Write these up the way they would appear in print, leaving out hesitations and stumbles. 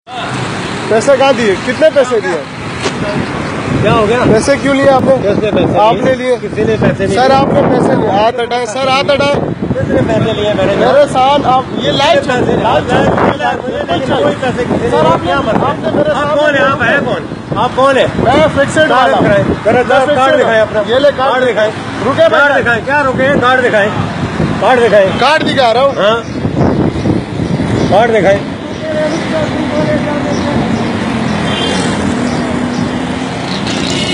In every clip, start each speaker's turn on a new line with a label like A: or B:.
A: पैसे कहाँ दिए? कितने पैसे दिए?
B: क्या हो गया?
A: पैसे क्यों लिए आपने?
B: किसने पैसे?
A: आपने लिए?
B: किसी ने पैसे नहीं?
A: सर आपने पैसे लिए? हाथ हटाए सर, हाथ हटाए।
B: किसने पैसे लिए?
A: मेरे साथ आप ये लाइव चल रही है।
B: सर आप क्या मतलब? आप कौन है? आप है कौन? आप कौन है?
A: मैं फिक्सेड वाला।
B: कार्ड दिखाएं अपना।
A: ये ले
B: कार्ड दिखाएं।
A: रुके,
B: कार्ड दिखाएं। क्या रुके? कार्ड दिखाएं। कार्ड दिखाएं।
A: कार्ड दिखा रहा हूँ।
B: हाँ, कार्ड दिखाएं।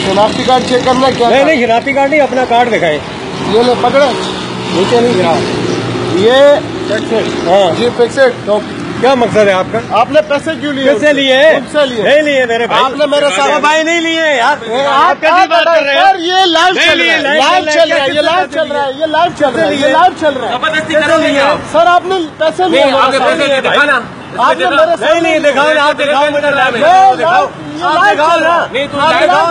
A: शनाख्ती कार्ड चेक करना क्या?
B: नहीं, शनाख्ती कार्ड नहीं, अपना कार्ड दिखाएं।
A: ये ले पकड़े,
B: नीचे नहीं गिरा।
A: ये फिक्सेड। हाँ ये फिक्सेड। तो
B: क्या मकसद है आपका?
A: आपने पैसे क्यों लिए?
B: किससे लिए?
A: मुझसे लिए।
B: नहीं लिए मेरे भाई।
A: आपने मेरे साथ
B: भाई नहीं लिए यार।
A: आप कैसी बात कर रहे हैं? सर ये लाइव चल रहा है, लाइव चल रहा है, ये लाइव चल रहा है, ये लाइव चल रहा है, ये लाइव चल रहा है।
B: जबरदस्ती करोगे?
A: सर आपने पैसे लिए?
B: आपने पैसे लिए? दिखाना।
A: आपने मेरे साथ
B: नहीं दिखाओ ना, आप दिखाओ मेरा लाइव।
A: दिखाओ ना,
B: नहीं तू
A: दिखाओ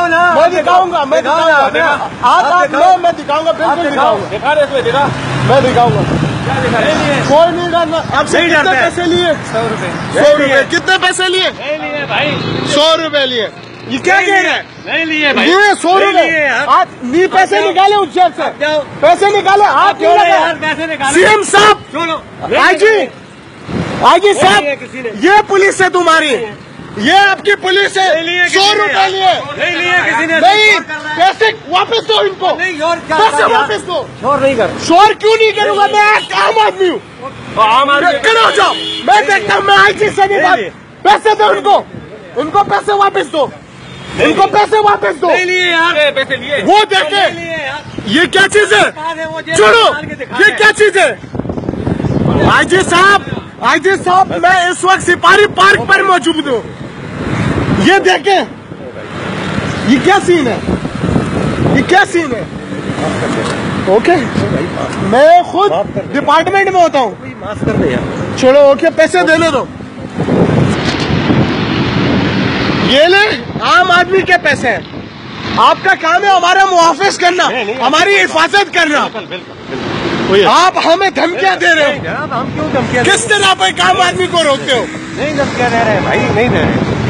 A: ना, मैं दिखाऊंगा, मैं दिखाऊंगा, मैं दिखाऊंगा, बिल्कुल दिखाऊंगा,
B: दिखा रहे इसमें, दिखा।
A: मैं दिखाऊंगा।
B: क्या दिखा रहे?
A: कोई नहीं करना। आपसे कितने पैसे लिए? 100 रुपए। 100 रुपए। कितने पैसे लिए?
B: नहीं लिए भाई।
A: 100 रुपए लिए। ये क्या कह रहे हैं?
B: नहीं लिए भाई।
A: ये 100 रुपए। आप नहीं पैसे निकाले उस जेब से? पैसे निकाले आप क्यों
B: यार? पैसे निकाले।
A: सीएम साहब, आईजी साहब, ये पुलिस है तुम्हारी, ये आपकी पुलिस है। 100 रुपए लिए।
B: नहीं लिए किसी ने।
A: नहीं, पैसे वापस दो इनको। पैसे वापस दो।
B: शोर नहीं कर।
A: शोर क्यों नहीं करूंगा? मैं आम आदमी हूँ। करो जाओ, मैं देखता हूँ। मैं आईजी से भी बात। पैसे दो इनको, इनको पैसे वापस दो, इनको पैसे वापस दो।
B: नहीं लिए यार, पैसे लिए।
A: वो देखे ये क्या चीज है? छोड़ो, ये क्या चीज है? आईजी साहब, मैं इस वक्त सिपाही पार्क पर मौजूद हूँ। ये देखें, ये क्या सीन है? ये क्या सीन है? ओके, मैं खुद डिपार्टमेंट में होता हूँ।
B: माफ कर दे यार।
A: छोड़ो, ओके, पैसे देने दो। ये ले, आम आदमी के पैसे हैं। आपका काम है हमारा मुआफिज करना, हमारी हिफाजत करना। आप हमें धमकियां दे रहे हो।
B: हम क्यों धमकियां?
A: किस तरह पर आम आदमी को रोकते हो?
B: नहीं धमकियां दे रहे हैं भाई, नहीं दे रहे।